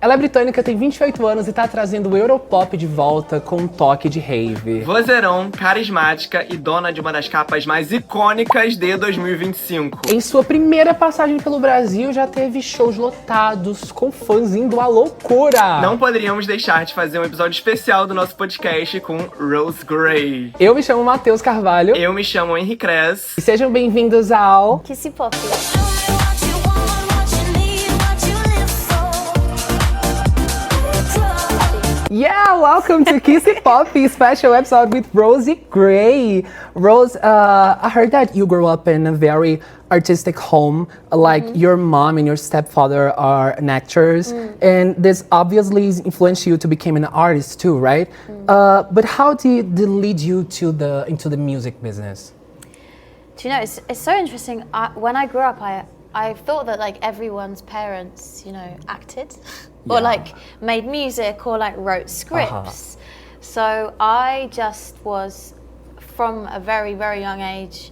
Ela é britânica, tem 28 anos e tá trazendo o Europop de volta com um toque de rave. Vozeirão, carismática e dona de uma das capas mais icônicas de 2025. Em sua primeira passagem pelo Brasil, já teve shows lotados, com fãs indo à loucura. Não poderíamos deixar de fazer um episódio especial do nosso podcast com Rose Gray. Eu me chamo Matheus Carvalho. Eu me chamo Henry Cres. E sejam bem-vindos ao... Kissy Pop. Yeah, welcome to Kissy Pop, special episode with Rosie Gray. Rose, I heard that you grew up in a very artistic home, like your mom and your stepfather are actors, and this obviously influenced you to become an artist too, right? But how did it lead you to into the music business? Do you know, it's so interesting. When I grew up, I thought that like everyone's parents, you know, acted or like made music or like wrote scripts. So I just was from a very, very young age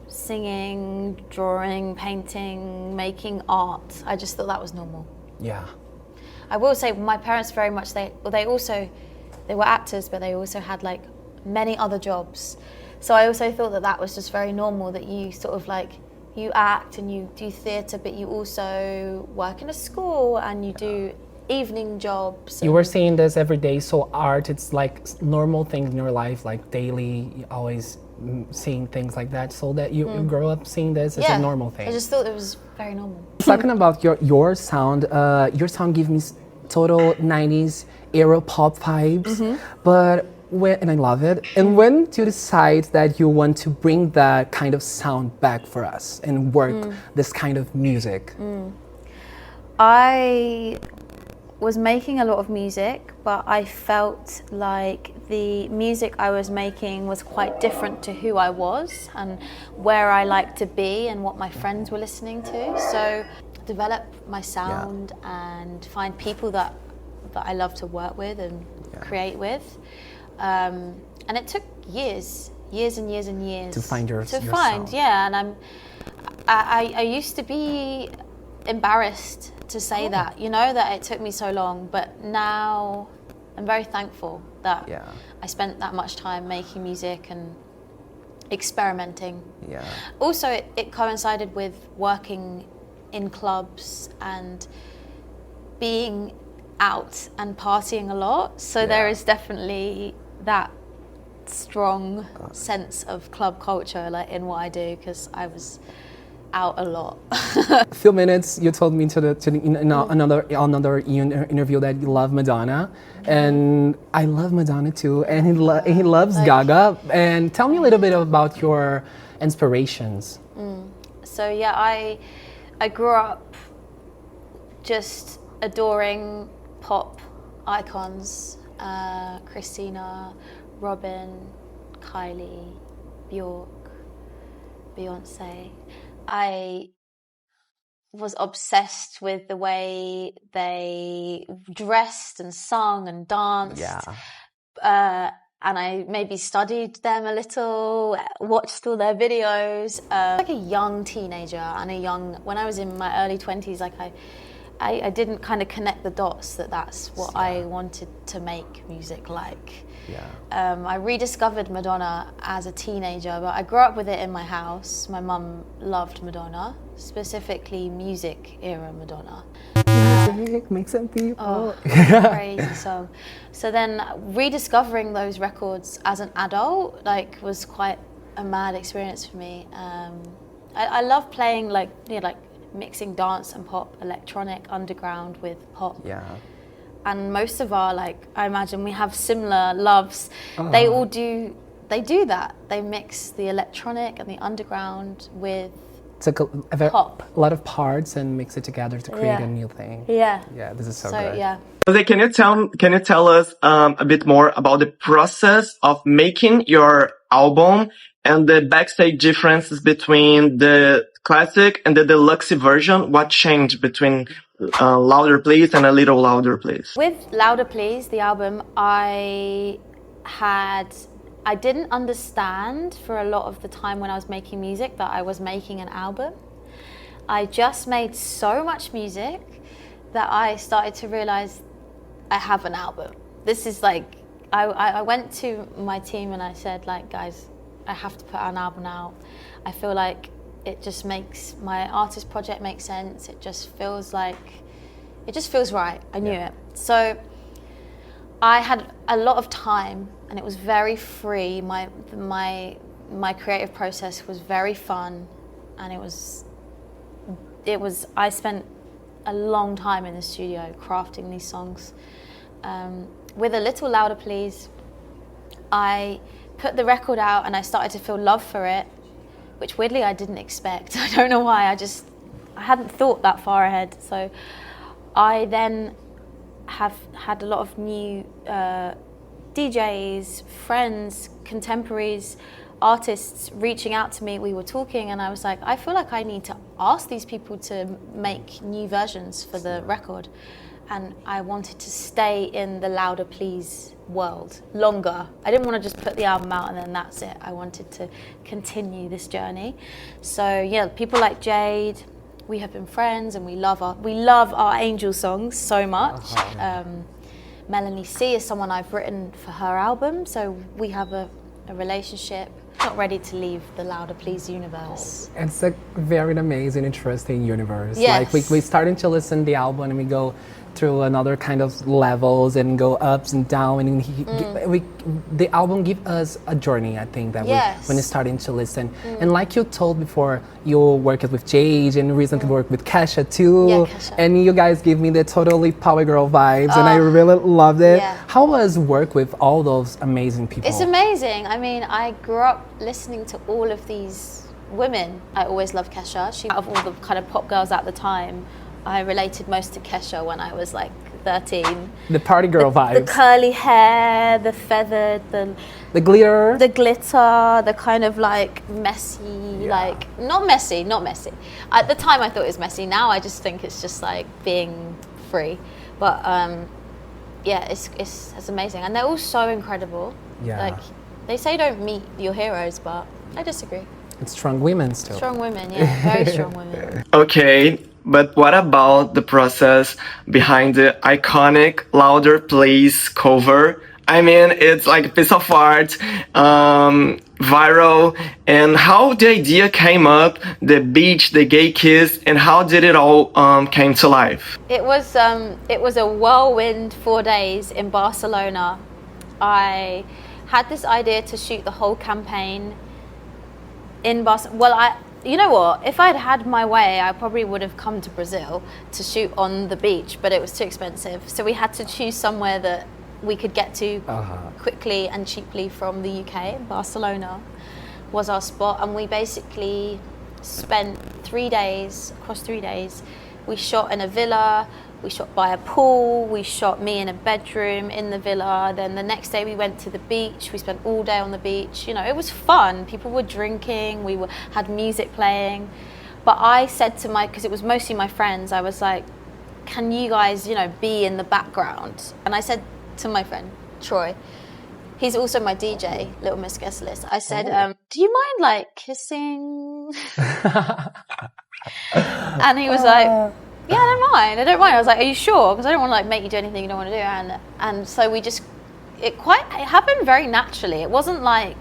singing, drawing, painting, making art. I just thought that was normal. Yeah. I will say my parents very much, they were actors, but they also had like many other jobs. So I also thought that was just very normal, that you sort of like, you act and you do theatre, but you also work in a school and you do evening jobs. You were seeing this every day, so art, it's like normal things in your life, like daily, you always seeing things like that, so that you grow up seeing this as a normal thing. I just thought it was very normal. Talking about your sound gives me total 90s Euro pop vibes, but and I love it. And when do you decide that you want to bring that kind of sound back for us and work this kind of music? I was making a lot of music, but I felt like the music I was making was quite different to who I was and where I liked to be and what my friends were listening to. So develop my sound and find people that I love to work with and create with. And it took years and years and years to find your sound. Yeah, and I used to be embarrassed to say that, you know, that it took me so long, but now I'm very thankful that I spent that much time making music and experimenting. Yeah. Also, it coincided with working in clubs and being out and partying a lot, so there is definitely that strong sense of club culture like in what I do, because I was out a lot. A few minutes you told me in another interview that you love Madonna, and I love Madonna too, and he loves Gaga. And tell me a little bit about your inspirations. So yeah, I grew up just adoring pop icons, Christina, Robin, Kylie, Bjork, Beyonce. I was obsessed with the way they dressed and sung and danced. Yeah. And I maybe studied them a little, watched all their videos. Like a young teenager and when I was in my early 20s, like I didn't kind of connect the dots that's what I wanted to make music like. Yeah. I rediscovered Madonna as a teenager, but I grew up with it in my house. My mum loved Madonna, specifically music era Madonna. Music makes some people. Oh, crazy song. So then rediscovering those records as an adult was quite a mad experience for me. I love playing mixing dance and pop, electronic, underground with pop. Yeah. And most of our I imagine we have similar loves. They do that. They mix the electronic and the underground with pop. A lot of parts and mix it together to create a new thing. Yeah. Yeah, this is so good. Yeah. Jose, can you tell us a bit more about the process of making your album and the backstage differences between the classic and the deluxe version? What changed between Louder Please and A Little Louder Please? With Louder Please, the album, I didn't understand for a lot of the time when I was making music that I was making an album. I just made so much music that I started to realize I have an album. This is like, I went to my team and I said, like, guys, I have to put an album out. I feel like it just makes my artist project make sense. It just feels right. I knew it. So I had a lot of time and it was very free. My creative process was very fun, and I spent a long time in the studio crafting these songs. With A Little Louder Please, I put the record out and I started to feel love for it, which weirdly I didn't expect. I don't know why, I hadn't thought that far ahead. So I then have had a lot of new DJs, friends, contemporaries, artists reaching out to me. We were talking and I was like, I feel like I need to ask these people to make new versions for the record. And I wanted to stay in the Louder Please world longer. I didn't want to just put the album out and then that's it. I wanted to continue this journey. So yeah, people like Jade, we have been friends and we love our Angel songs so much. Melanie C is someone I've written for her album, so we have a relationship. Not ready to leave the Louder Please universe. It's a very amazing, interesting universe. Yes. Like we starting to listen to the album and we go through another kind of levels and go ups and down, and the album give us a journey, I think, that when it's starting to listen. And like you told before, you worked with Jade and recently worked with Kesha too. Yeah, Kesha. And you guys give me the totally power girl vibes and I really loved it. Yeah. How was work with all those amazing people? It's amazing. I mean, I grew up listening to all of these women. I always loved Kesha. She, out of all the kind of pop girls at the time, I related most to Kesha when I was like 13. The party girl vibes. The curly hair, the feathered, the glitter. The glitter, the kind of like messy, like, not messy. At the time I thought it was messy. Now I just think it's just like being free. But yeah, it's amazing. And they're all so incredible. Yeah. Like, they say don't meet your heroes, but I disagree. It's strong women still. Strong women, yeah, very strong women. Okay, but what about the process behind the iconic Louder Please cover? I mean, it's like a piece of art, viral, and how the idea came up, the beach, the gay kiss, and how did it all came to life? It was a whirlwind 4 days in Barcelona. I had this idea to shoot the whole campaign in Barcelona. Well, you know what? If I'd had my way, I probably would have come to Brazil to shoot on the beach, but it was too expensive. So we had to choose somewhere that we could get to quickly and cheaply from the UK. Barcelona was our spot, and we basically spent 3 days, across 3 days. We shot in a villa, we shot by a pool, we shot me in a bedroom in the villa. Then the next day we went to the beach, we spent all day on the beach. You know, it was fun. People were drinking, had music playing. But I said to because it was mostly my friends, I was like, can you guys, you know, be in the background? And I said to my friend, Troy, he's also my DJ, Little Miss Guest List. I said, do you mind like kissing? And he was like, yeah, I don't mind. I was like, are you sure? Because I don't want to like make you do anything you don't want to do. And so it happened very naturally. It wasn't like,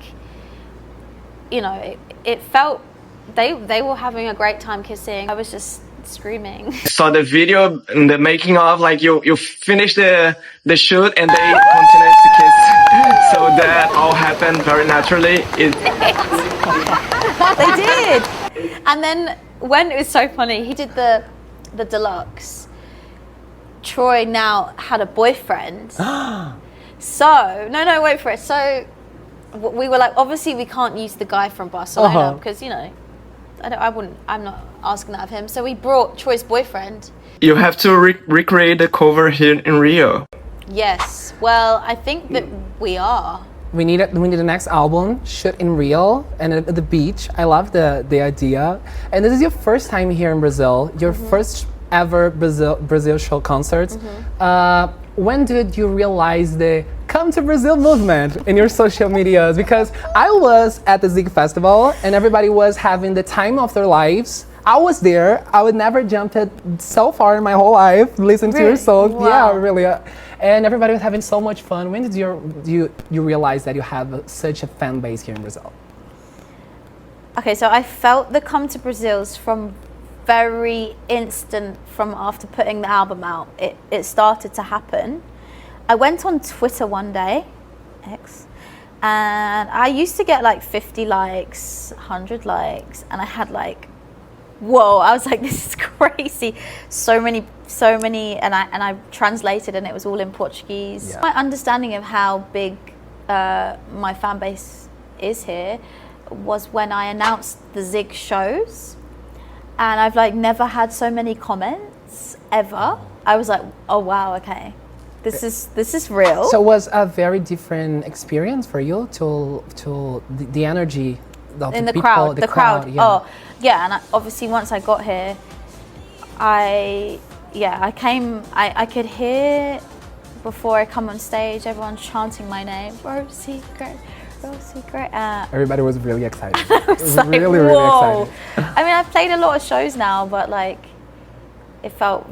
you know, it felt, they were having a great time kissing. I was just screaming. So the video and the making of, like you finished the shoot and they continued to kiss. So that all happened very naturally. They did. And then when it was so funny, he did the deluxe. Troy now had a boyfriend. So, no, wait for it. So we were like, obviously we can't use the guy from Barcelona because, you know, I'm not asking that of him. So we brought Troy's boyfriend. You have to recreate the cover here in Rio. Yes. Well, I think that we are. We need the next album, shoot in Rio and at the beach. I love the idea. And this is your first time here in Brazil, your first ever Brazil show concert. When did you realize the Come to Brazil movement in your social medias? Because I was at the Zig Festival and everybody was having the time of their lives. I was there. I would never jumped it so far in my whole life, listening to your song. Wow. Yeah, really. And everybody was having so much fun. When did you realize that you have such a fan base here in Brazil? Okay, so I felt the come to Brazil's from very instant from after putting the album out. It started to happen. I went on Twitter one day, X, and I used to get like 50 likes, 100 likes, and I had like, whoa, I was like, this is crazy. So many, and I translated, and it was all in Portuguese. Yeah. My understanding of how big my fan base is here was when I announced the Zig shows, and I've like never had so many comments ever. I was like, oh wow, okay. This is real. So it was a very different experience for you to the energy of In the the people, crowd. yeah. Oh, yeah. And obviously, once I got here, I could hear before I come on stage, everyone chanting my name, Rosie Gray, Rosie Gray. Everybody was really excited. It's like, really whoa. excited. I mean, I've played a lot of shows now, but like, it felt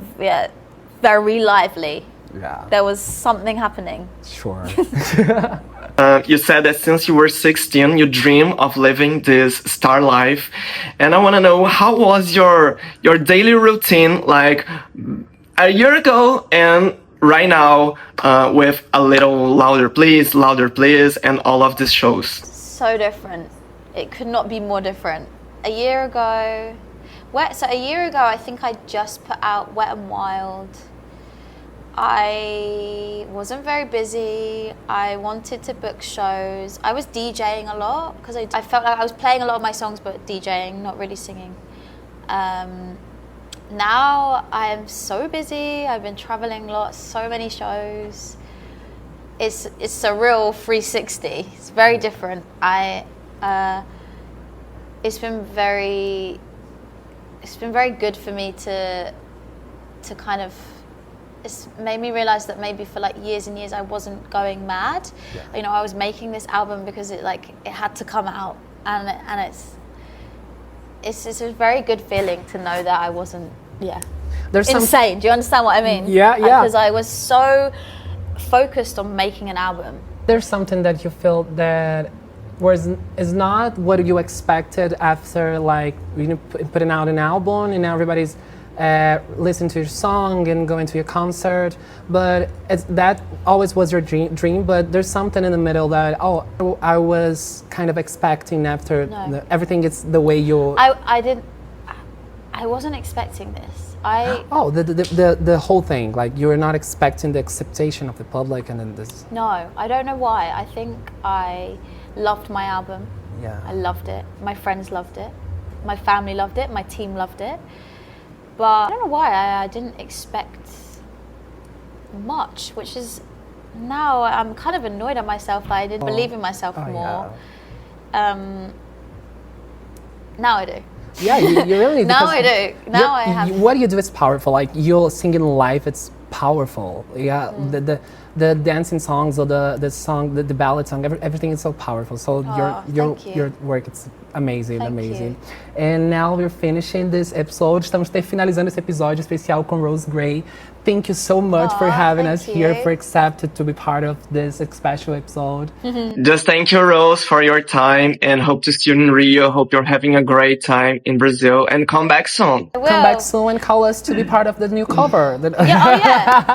very lively. Yeah. There was something happening. Sure. You said that since you were 16, you dream of living this star life. And I want to know, how was your daily routine like a year ago and right now with a little louder please, and all of these shows? So different. It could not be more different. A year ago, I think I just put out Wet and Wild. I wasn't very busy. I wanted to book shows. I was DJing a lot because I felt like I was playing a lot of my songs but DJing, not really singing. Now I'm so busy. I've been traveling a lot, so many shows. It's a real 360. It's very different. It's been very good for me to kind of. It's made me realize that maybe for like years and years I wasn't going mad. Yeah. You know, I was making this album because it had to come out, and it's a very good feeling to know that I wasn't There's insane. Do you understand what I mean? Yeah. Because I was so focused on making an album. There's something that you feel that is not what you expected after like putting out an album and everybody's listening to your song and going to your concert, but that always was your dream, but there's something in the middle that I was kind of expecting after everything is the way you... I wasn't expecting this. The whole thing, like you were not expecting the acceptation of the public and then this... No, I don't know why. I think I loved my album. Yeah. I loved it. My friends loved it. My family loved it. My team loved it. But I don't know why I didn't expect much, which is now I'm kind of annoyed at myself that I didn't believe in myself more. Yeah. Now I do. Yeah, you really. Now I do. Now I have. What you do is powerful. Like you're singing live, it's powerful. Yeah, the dancing songs or the song, the ballad song, everything is so powerful. So your work, it's amazing, Thank amazing. You. And now we're finishing this episode. Estamos finalizando esse episódio especial com Rose Gray. Thank you so much for having us here, for accepting to be part of this special episode. Just thank you, Rose, for your time, and hope to see you in Rio. Hope you're having a great time in Brazil, and come back soon. Come back soon and call us to be part of the new cover.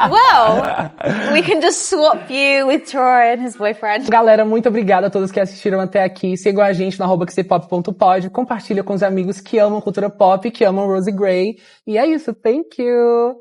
Well, we can just swap you with Troy and his boyfriend. Galera, muito obrigada a todos que assistiram até aqui. Sigam a gente no @kcpop.pod. Compartilha com os amigos que amam cultura pop, que amam Rose Gray. E é isso. Thank you.